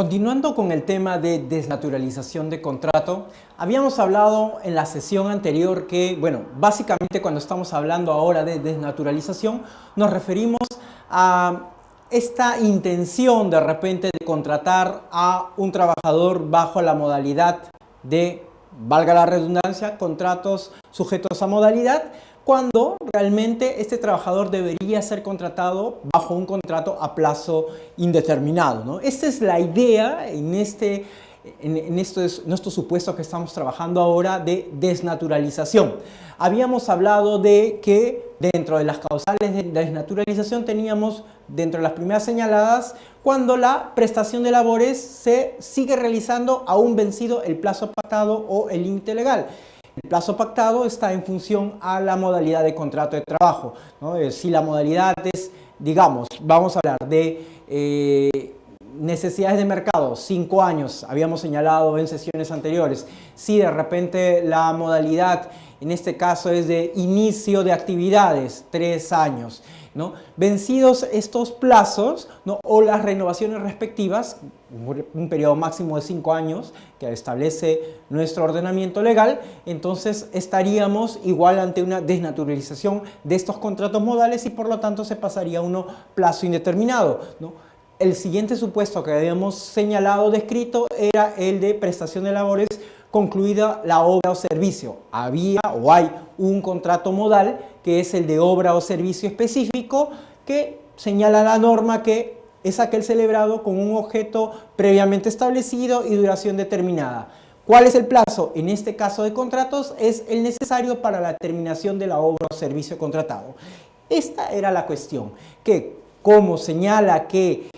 Continuando con el tema de desnaturalización de contrato, habíamos hablado en la sesión anterior que, básicamente cuando estamos hablando ahora de desnaturalización, nos referimos a esta intención de repente de contratar a un trabajador bajo la modalidad de, valga la redundancia, contratos sujetos a modalidad, cuando realmente este trabajador debería ser contratado bajo un contrato a plazo indeterminado, ¿no? Esta es la idea en estos supuestos que estamos trabajando ahora de desnaturalización. Habíamos hablado de que dentro de las causales de desnaturalización teníamos dentro de las primeras señaladas cuando la prestación de labores se sigue realizando aún vencido el plazo pactado o el límite legal. El plazo pactado está en función a la modalidad de contrato de trabajo, ¿no? Si la modalidad es, digamos, vamos a hablar de necesidades de mercado, 5 años, habíamos señalado en sesiones anteriores. Si de repente la modalidad, en este caso, es de inicio de actividades, 3 años, ¿no? Vencidos estos plazos, ¿no? O las renovaciones respectivas, un periodo máximo de 5 años que establece nuestro ordenamiento legal, entonces estaríamos igual ante una desnaturalización de estos contratos modales y por lo tanto se pasaría a uno plazo indeterminado, ¿no? El siguiente supuesto que habíamos señalado, descrito, era el de prestación de labores concluida la obra o servicio. Había o hay un contrato modal que es el de obra o servicio específico que señala la norma que es aquel celebrado con un objeto previamente establecido y duración determinada. ¿Cuál es el plazo? En este caso de contratos es el necesario para la terminación de la obra o servicio contratado. Esta era la cuestión, que como señala que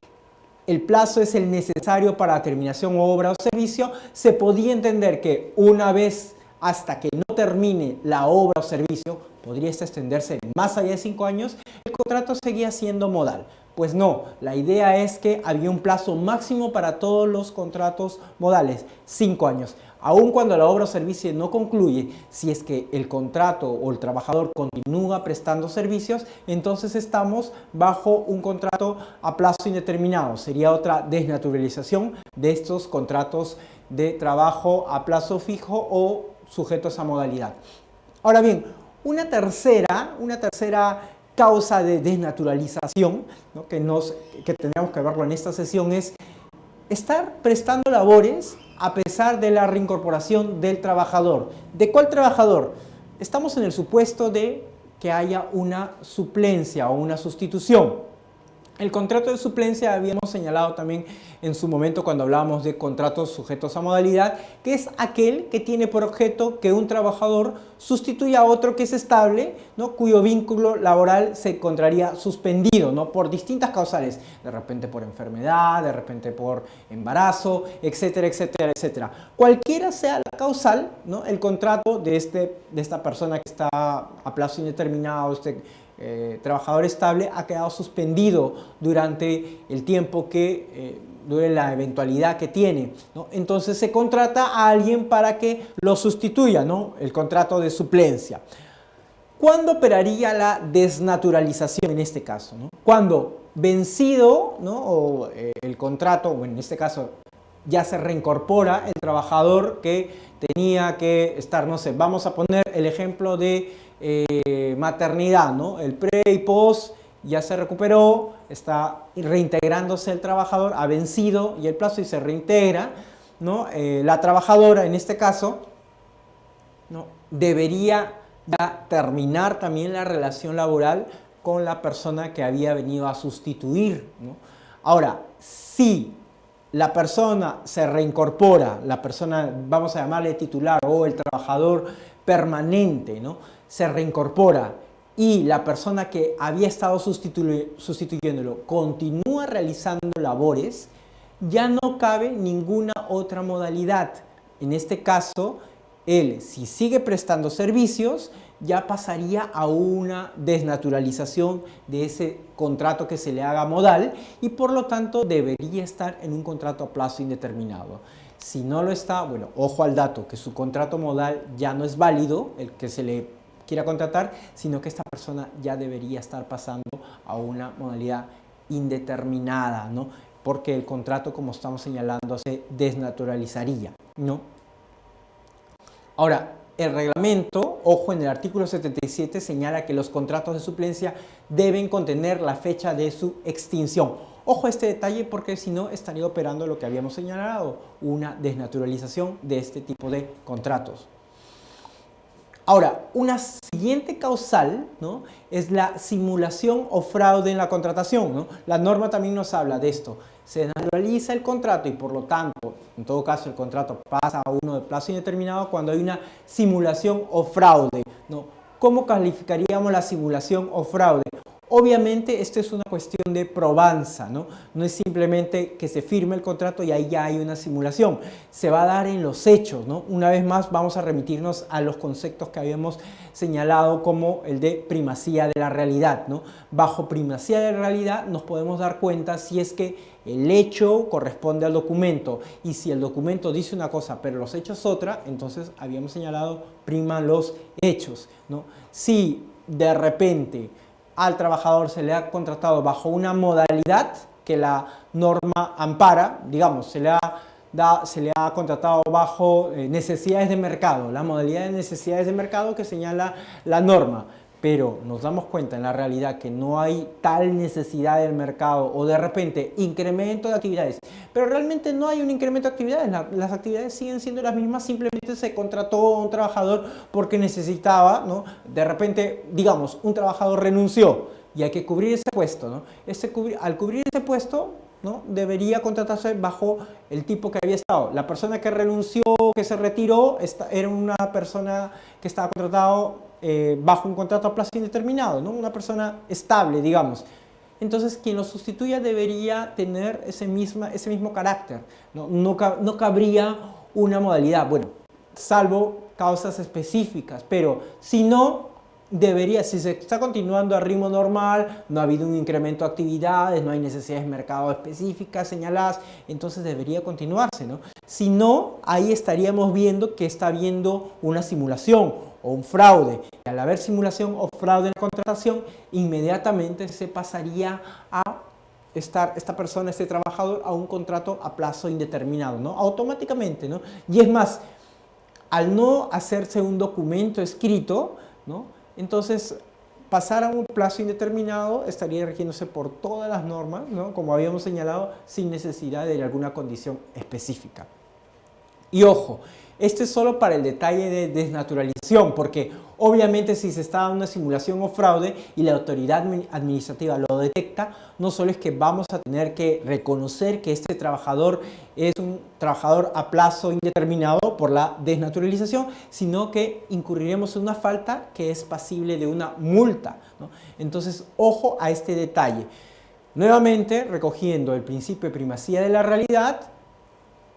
el plazo es el necesario para la terminación o obra o servicio, se podía entender que una vez hasta que no termine la obra o servicio, podría extenderse más allá de 5 años, el contrato seguía siendo modal. Pues no, la idea es que había un plazo máximo para todos los contratos modales, 5 años. Aun cuando la obra o servicio no concluye, si es que el contrato o el trabajador continúa prestando servicios, entonces estamos bajo un contrato a plazo indeterminado. Sería otra desnaturalización de estos contratos de trabajo a plazo fijo o sujetos a modalidad. Ahora bien, una tercera causa de desnaturalización, ¿no? que tendríamos que verlo en esta sesión es estar prestando labores a pesar de la reincorporación del trabajador. ¿De cuál trabajador? Estamos en el supuesto de que haya una suplencia o una sustitución. El contrato de suplencia habíamos señalado también en su momento cuando hablábamos de contratos sujetos a modalidad, que es aquel que tiene por objeto que un trabajador sustituya a otro que es estable, ¿no? Cuyo vínculo laboral se encontraría suspendido, ¿no? Por distintas causales, de repente por enfermedad, de repente por embarazo, etcétera, etcétera, etcétera. Cualquiera sea la causal, ¿no? El contrato de esta persona que está a plazo indeterminado, trabajador estable, ha quedado suspendido durante el tiempo que dure la eventualidad que tiene, ¿no? Entonces se contrata a alguien para que lo sustituya, ¿no? El contrato de suplencia. ¿Cuándo operaría la desnaturalización en este caso, ¿no? Cuando vencido, ¿no? O el contrato, o en este caso ya se reincorpora el trabajador que tenía que estar, no sé, vamos a poner el ejemplo de maternidad, ¿no? El pre y post ya se recuperó, está reintegrándose el trabajador, ha vencido y el plazo y se reintegra, ¿no? La trabajadora en este caso, ¿no? Debería ya terminar también la relación laboral con la persona que había venido a sustituir, ¿no? Ahora, si la persona se reincorpora, la persona, vamos a llamarle titular o el trabajador permanente, ¿no? Se reincorpora y la persona que había estado sustituyéndolo continúa realizando labores, ya no cabe ninguna otra modalidad. En este caso, él, si sigue prestando servicios, ya pasaría a una desnaturalización de ese contrato que se le haga modal y por lo tanto debería estar en un contrato a plazo indeterminado. Si no lo está, bueno, ojo al dato, que su contrato modal ya no es válido, el que se le quiera contratar, sino que esta persona ya debería estar pasando a una modalidad indeterminada, ¿no? porque el contrato, como estamos señalando, se desnaturalizaría, ¿no? Ahora, el reglamento, ojo, en el artículo 77 señala que los contratos de suplencia deben contener la fecha de su extinción. Ojo a este detalle porque si no estaría operando lo que habíamos señalado, una desnaturalización de este tipo de contratos. Ahora, una siguiente causal, ¿no?, es la simulación o fraude en la contratación, ¿no? La norma también nos habla de esto. Se desnaturaliza el contrato y por lo tanto, en todo caso, el contrato pasa a uno de plazo indeterminado cuando hay una simulación o fraude, ¿no? ¿Cómo calificaríamos la simulación o fraude? Obviamente, esto es una cuestión de probanza, ¿no? No es simplemente que se firme el contrato y ahí ya hay una simulación. Se va a dar en los hechos, ¿no? Una vez más, vamos a remitirnos a los conceptos que habíamos señalado como el de primacía de la realidad, ¿no? Bajo primacía de la realidad nos podemos dar cuenta si es que el hecho corresponde al documento y si el documento dice una cosa pero los hechos otra, entonces habíamos señalado priman los hechos, ¿no? Si de repente al trabajador se le ha contratado bajo una modalidad que la norma ampara, digamos, se le ha contratado bajo necesidades de mercado, la modalidad de necesidades de mercado que señala la norma, pero nos damos cuenta en la realidad que no hay tal necesidad del mercado o de repente incremento de actividades, pero realmente no hay un incremento de actividades, las actividades siguen siendo las mismas, simplemente se contrató a un trabajador porque necesitaba, ¿no? De repente, digamos, un trabajador renunció y hay que cubrir ese puesto, ¿no? Al cubrir ese puesto, ¿no?, debería contratarse bajo el tipo que había estado. La persona que renunció, que se retiró, era una persona que estaba contratado bajo un contrato a plazo indeterminado, ¿no? Una persona estable, digamos. Entonces, quien lo sustituya debería tener ese mismo carácter, ¿no? No cabría una modalidad, bueno, salvo causas específicas, pero si no, si se está continuando a ritmo normal, no ha habido un incremento de actividades, no hay necesidades de mercado específicas señaladas, entonces debería continuarse, ¿no? Si no, ahí estaríamos viendo que está habiendo una simulación o un fraude. Y al haber simulación o fraude en la contratación, inmediatamente se pasaría a esta persona, este trabajador, a un contrato a plazo indeterminado, ¿no? Automáticamente, ¿no? Y es más, al no hacerse un documento escrito, ¿no?, entonces pasar a un plazo indeterminado estaría rigiéndose por todas las normas, ¿no?, como habíamos señalado, sin necesidad de alguna condición específica. Y ojo, esto es solo para el detalle de desnaturalización, porque obviamente si se está dando una simulación o fraude y la autoridad administrativa lo detecta, no solo es que vamos a tener que reconocer que este trabajador es un trabajador a plazo indeterminado por la desnaturalización, sino que incurriremos en una falta que es pasible de una multa, ¿no? Entonces, ojo a este detalle. Nuevamente, recogiendo el principio de primacía de la realidad,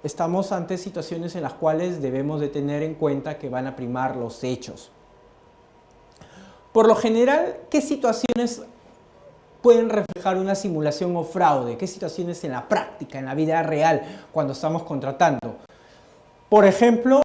estamos ante situaciones en las cuales debemos de tener en cuenta que van a primar los hechos. Por lo general, ¿qué situaciones pueden reflejar una simulación o fraude? ¿Qué situaciones en la práctica, en la vida real, cuando estamos contratando? Por ejemplo,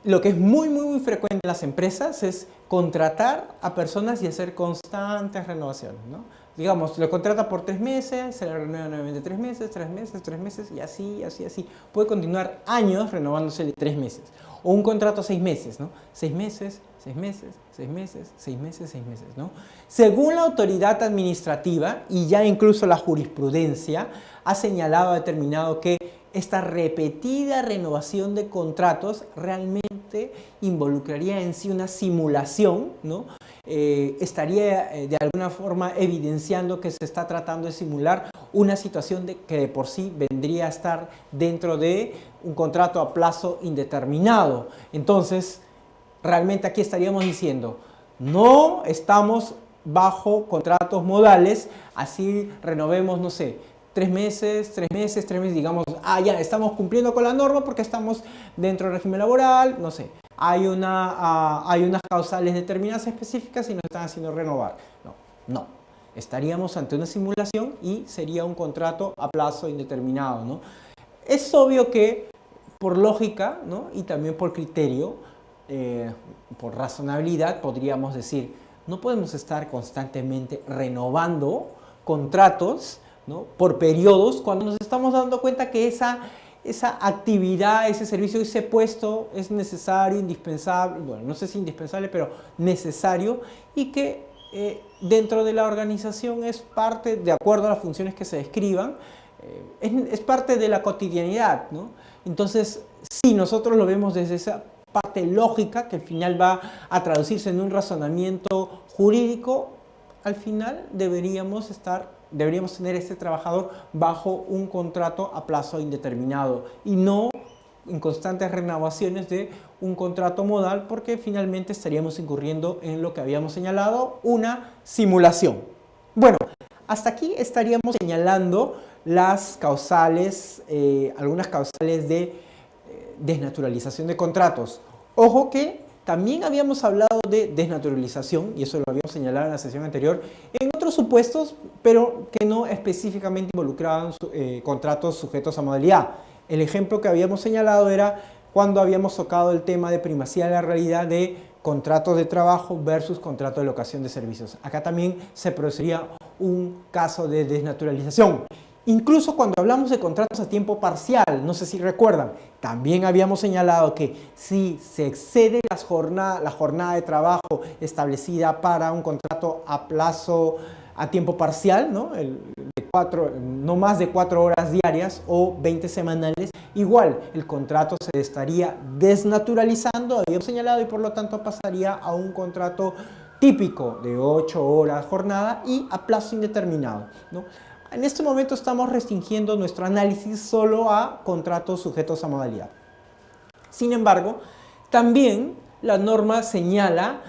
lo que es muy frecuente en las empresas es contratar a personas y hacer constantes renovaciones, ¿no? Digamos, lo contrata por 3 meses, se le renueva nuevamente 3 meses, 3 meses, 3 meses y así. Puede continuar años renovándose 3 meses. O un contrato a 6 meses, ¿no? 6 meses, 6 meses, 6 meses, 6 meses, 6 meses, ¿no? Según la autoridad administrativa y ya incluso la jurisprudencia ha señalado, determinado que esta repetida renovación de contratos realmente involucraría en sí una simulación, ¿no? Estaría de alguna forma evidenciando que se está tratando de simular una situación que de por sí vendría a estar dentro de un contrato a plazo indeterminado. Entonces, realmente aquí estaríamos diciendo, no estamos bajo contratos modales, así renovemos, no sé, 3 meses, digamos, ya estamos cumpliendo con la norma porque estamos dentro del régimen laboral, no sé, hay unas causales determinadas específicas y nos están haciendo renovar. No, estaríamos ante una simulación y sería un contrato a plazo indeterminado, ¿no? Es obvio que por lógica, ¿no?, y también por criterio, por razonabilidad, podríamos decir, no podemos estar constantemente renovando contratos ¿no? Por periodos, cuando nos estamos dando cuenta que esa actividad, ese servicio, ese puesto es necesario, indispensable, bueno, no sé si indispensable, pero necesario, y que dentro de la organización es parte, de acuerdo a las funciones que se describan, es parte de la cotidianidad, ¿no? Entonces, si nosotros lo vemos desde esa parte lógica, que al final va a traducirse en un razonamiento jurídico, al final deberíamos tener este trabajador bajo un contrato a plazo indeterminado y no en constantes renovaciones de un contrato modal, porque finalmente estaríamos incurriendo en lo que habíamos señalado, una simulación. Bueno, hasta aquí estaríamos señalando las causales, algunas causales de desnaturalización de contratos. Ojo que también habíamos hablado de desnaturalización, y eso lo habíamos señalado en la sesión anterior, en otros supuestos, pero que no específicamente involucraban contratos sujetos a modalidad. El ejemplo que habíamos señalado era cuando habíamos tocado el tema de primacía de la realidad de contratos de trabajo versus contratos de locación de servicios. Acá también se produciría un caso de desnaturalización. Incluso cuando hablamos de contratos a tiempo parcial, no sé si recuerdan, también habíamos señalado que si se excede la jornada de trabajo establecida para un contrato a plazo a tiempo parcial, ¿no? No más de 4 horas diarias o 20 semanales, igual el contrato se estaría desnaturalizando, habíamos señalado, y por lo tanto pasaría a un contrato típico de 8 horas jornada y a plazo indeterminado, ¿no? En este momento estamos restringiendo nuestro análisis solo a contratos sujetos a modalidad. Sin embargo, también la norma señala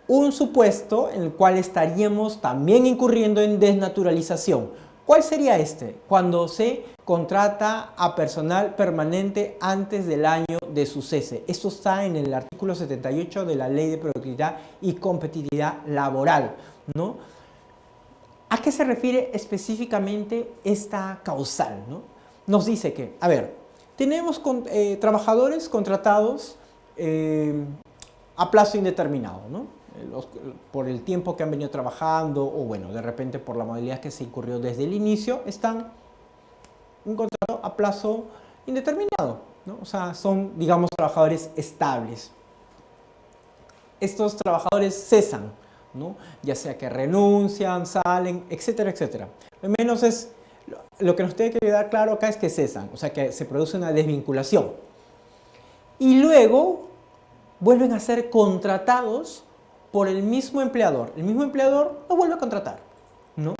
un supuesto en el cual estaríamos también incurriendo en desnaturalización. ¿Cuál sería este? Cuando se contrata a personal permanente antes del año de su cese. Esto está en el artículo 78 de la Ley de Productividad y Competitividad Laboral, ¿no? ¿A qué se refiere específicamente esta causal, ¿no? Nos dice que, a ver, tenemos trabajadores contratados a plazo indeterminado, ¿no? Por el tiempo que han venido trabajando, o bueno, de repente por la modalidad que se incurrió desde el inicio, están un contrato a plazo indeterminado, ¿no? O sea, son, digamos, trabajadores estables. Estos trabajadores cesan, ¿no? Ya sea que renuncian, salen, etcétera, etcétera. Al menos es lo que nos tiene que quedar claro acá es que cesan, o sea que se produce una desvinculación. Y luego vuelven a ser contratados por el mismo empleador. El mismo empleador los vuelve a contratar, ¿no?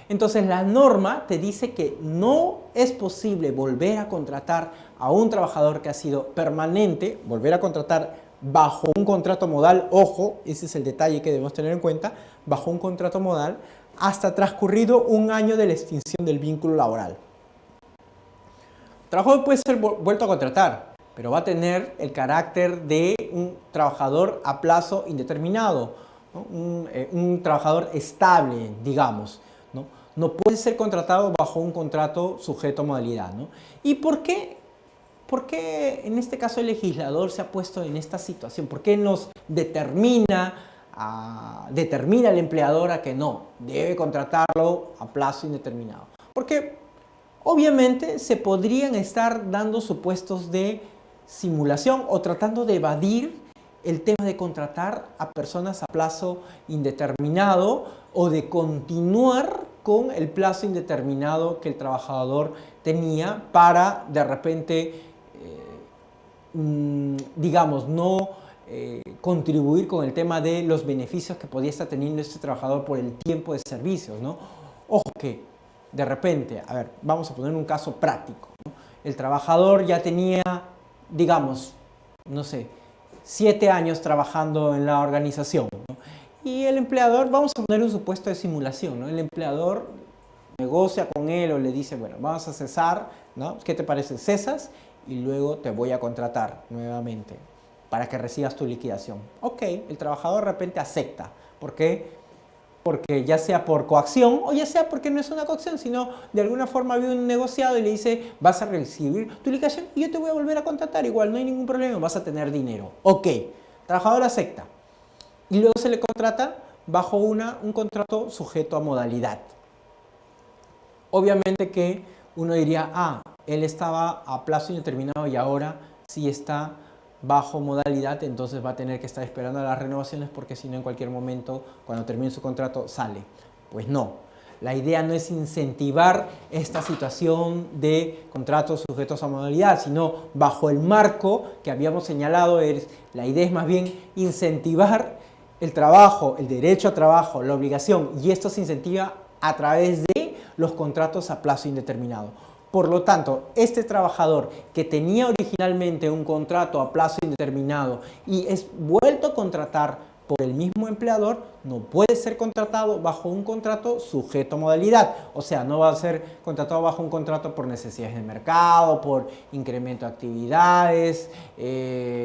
Entonces la norma te dice que no es posible volver a contratar a un trabajador que ha sido permanente, volver a contratar bajo un contrato modal, ojo, ese es el detalle que debemos tener en cuenta, bajo un contrato modal, hasta transcurrido un año de la extinción del vínculo laboral. El trabajador puede ser vuelto a contratar, pero va a tener el carácter de un trabajador a plazo indeterminado, ¿no? Un trabajador estable, digamos, ¿no? No puede ser contratado bajo un contrato sujeto a modalidad, ¿no? ¿Y por qué? ¿Por qué en este caso el legislador se ha puesto en esta situación? ¿Por qué nos determina al empleador a que no, debe contratarlo a plazo indeterminado? Porque obviamente se podrían estar dando supuestos de simulación o tratando de evadir el tema de contratar a personas a plazo indeterminado o de continuar con el plazo indeterminado que el trabajador tenía para de repente digamos, no contribuir con el tema de los beneficios que podía estar teniendo este trabajador por el tiempo de servicios, ¿no? Ojo que de repente, a ver, vamos a poner un caso práctico, ¿no? El trabajador ya tenía, digamos, no sé, 7 años trabajando en la organización, ¿no? Y el empleador, vamos a poner un supuesto de simulación, ¿no? El empleador negocia con él o le dice, bueno, vamos a cesar, ¿no? ¿Qué te parece? Cesas y luego te voy a contratar nuevamente para que recibas tu liquidación. Ok, el trabajador de repente acepta. ¿Por qué? Porque ya sea por coacción o ya sea porque no es una coacción, sino de alguna forma había un negociado y le dice, vas a recibir tu liquidación y yo te voy a volver a contratar. Igual, no hay ningún problema, vas a tener dinero. Ok, trabajador acepta. Y luego se le contrata bajo un contrato sujeto a modalidad. Obviamente que uno diría, ah, él estaba a plazo indeterminado y ahora sí está bajo modalidad, entonces va a tener que estar esperando a las renovaciones porque si no en cualquier momento, cuando termine su contrato, sale. Pues no. La idea no es incentivar esta situación de contratos sujetos a modalidad, sino bajo el marco que habíamos señalado, la idea es más bien incentivar el trabajo, el derecho a trabajo, la obligación, y esto se incentiva a través de los contratos a plazo indeterminado. Por lo tanto, este trabajador que tenía originalmente un contrato a plazo indeterminado y es vuelto a contratar por el mismo empleador, no puede ser contratado bajo un contrato sujeto a modalidad. O sea, no va a ser contratado bajo un contrato por necesidades de mercado, por incremento de actividades,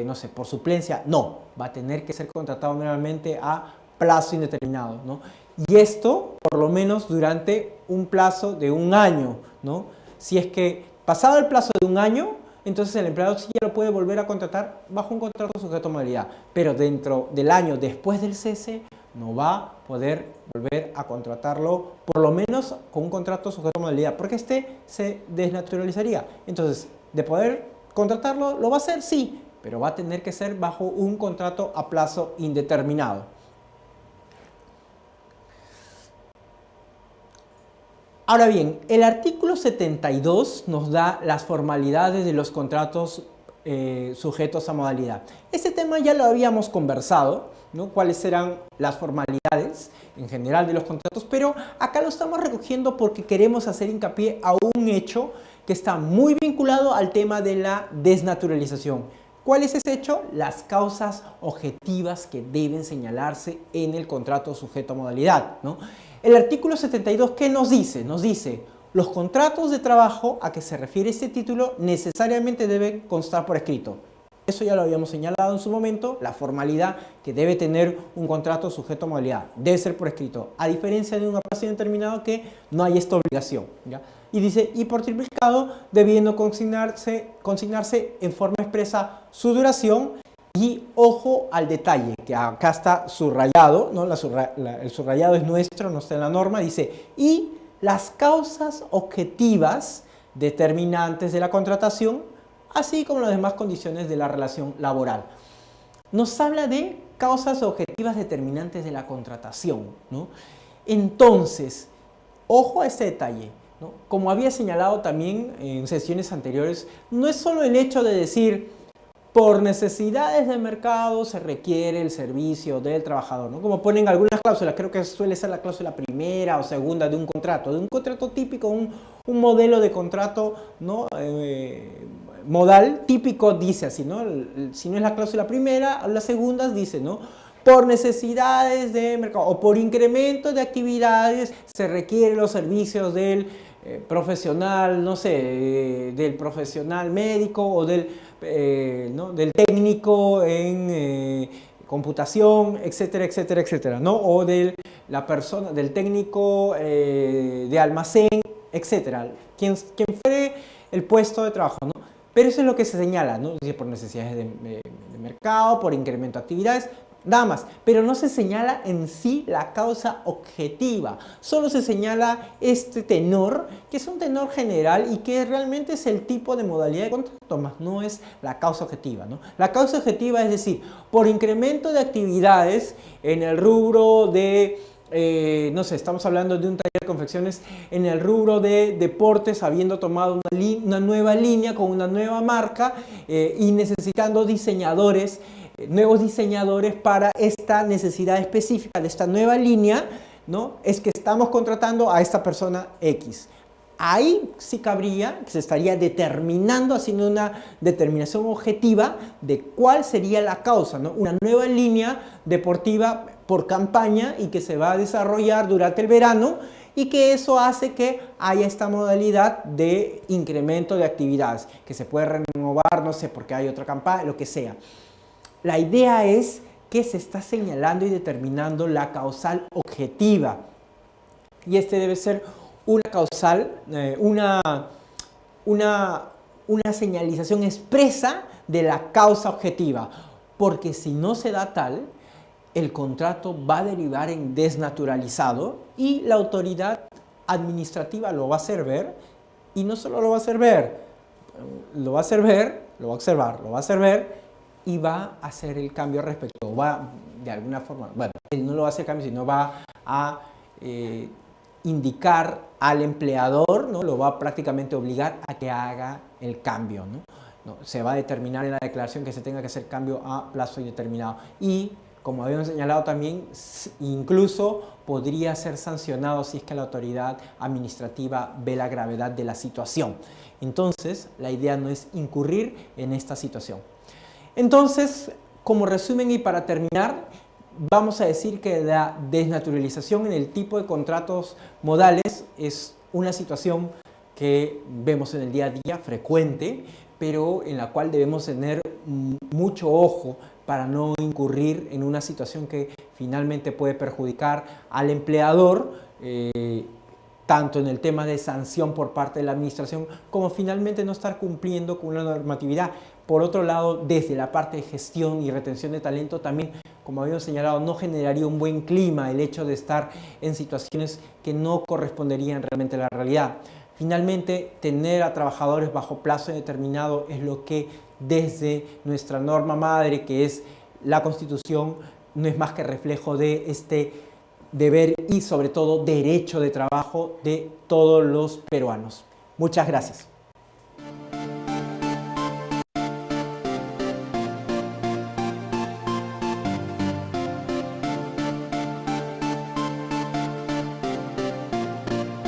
no sé, por suplencia. No, va a tener que ser contratado nuevamente a plazo indeterminado, ¿no? Y esto, por lo menos, durante un plazo de un año, ¿no? Si es que pasado el plazo de un año, entonces el empleador sí ya lo puede volver a contratar bajo un contrato sujeto a modalidad, pero dentro del año después del cese no va a poder volver a contratarlo, por lo menos con un contrato sujeto a modalidad, porque este se desnaturalizaría. Entonces, de poder contratarlo, ¿lo va a hacer? Sí, pero va a tener que ser bajo un contrato a plazo indeterminado. Ahora bien, el artículo 72 nos da las formalidades de los contratos sujetos a modalidad. Este tema ya lo habíamos conversado, ¿no? Cuáles eran las formalidades en general de los contratos, pero acá lo estamos recogiendo porque queremos hacer hincapié a un hecho que está muy vinculado al tema de la desnaturalización. ¿Cuál es ese hecho? Las causas objetivas que deben señalarse en el contrato sujeto a modalidad, ¿no? El artículo 72, ¿qué nos dice? Nos dice, los contratos de trabajo a que se refiere este título necesariamente deben constar por escrito. Eso ya lo habíamos señalado en su momento, la formalidad que debe tener un contrato sujeto a modalidad. Debe ser por escrito, a diferencia de un plazo indeterminado que no hay esta obligación, ¿ya? Y dice, y por tipificado, debiendo consignarse en forma expresa su duración. Y ojo al detalle, que acá está subrayado, ¿no? El subrayado es nuestro, no está en la norma, dice, y las causas objetivas determinantes de la contratación, así como las demás condiciones de la relación laboral. Nos habla de causas objetivas determinantes de la contratación, ¿no? Entonces, ojo a este detalle, ¿no? Como había señalado también en sesiones anteriores, no es solo el hecho de decir, por necesidades de mercado se requiere el servicio del trabajador, ¿no? Como ponen algunas cláusulas, creo que suele ser la cláusula primera o segunda de un contrato típico, un modelo de contrato, ¿no? Modal típico dice así, ¿no? Si no es la cláusula primera, las segundas dice, ¿no? Por necesidades de mercado o por incremento de actividades se requieren los servicios del profesional, no sé, del profesional médico o ¿no? del técnico en computación, etcétera, etcétera, etcétera, ¿no? O del técnico de almacén, etcétera, quien fuere el puesto de trabajo, ¿no? Pero eso es lo que se señala, ¿no? Dice por necesidades de mercado, por incremento de actividades, nada más, pero no se señala en sí la causa objetiva, solo se señala este tenor, que es un tenor general y que realmente es el tipo de modalidad de contrato, más no es la causa objetiva, ¿no? La causa objetiva es decir, por incremento de actividades en el rubro de, no sé, estamos hablando de un taller de confecciones, en el rubro de deportes, habiendo tomado una nueva línea con una nueva marca y necesitando diseñadores, nuevos diseñadores para esta necesidad específica de esta nueva línea, ¿no? Es que estamos contratando a esta persona X. Ahí sí cabría, que se estaría determinando, haciendo una determinación objetiva de cuál sería la causa, ¿no? Una nueva línea deportiva por campaña y que se va a desarrollar durante el verano y que eso hace que haya esta modalidad de incremento de actividades, que se puede renovar, no sé, porque hay otra campaña, lo que sea. La idea es que se está señalando y determinando la causal objetiva. Y este debe ser una causal, una señalización expresa de la causa objetiva. Porque si no se da tal, el contrato va a derivar en desnaturalizado y la autoridad administrativa lo va a hacer ver, y no solo lo va a hacer ver, lo va a hacer ver, lo va a observar, lo va a hacer ver y va a hacer el cambio respecto, va de alguna forma, bueno, él no lo va a hacer cambio, sino va a indicar al empleador, ¿no? Lo va a prácticamente obligar a que haga el cambio, ¿no? No, se va a determinar en la declaración que se tenga que hacer cambio a plazo indeterminado. Y, como habíamos señalado también, incluso podría ser sancionado si es que la autoridad administrativa ve la gravedad de la situación. Entonces, la idea no es incurrir en esta situación. Entonces, como resumen y para terminar, vamos a decir que la desnaturalización en el tipo de contratos modales es una situación que vemos en el día a día frecuente, pero en la cual debemos tener mucho ojo para no incurrir en una situación que finalmente puede perjudicar al empleador, tanto en el tema de sanción por parte de la administración, como finalmente no estar cumpliendo con una normatividad. Por otro lado, desde la parte de gestión y retención de talento, también, como habíamos señalado, no generaría un buen clima el hecho de estar en situaciones que no corresponderían realmente a la realidad. Finalmente, tener a trabajadores bajo plazo determinado es lo que desde nuestra norma madre, que es la Constitución, no es más que reflejo de este deber y sobre todo derecho de trabajo de todos los peruanos. Muchas gracias.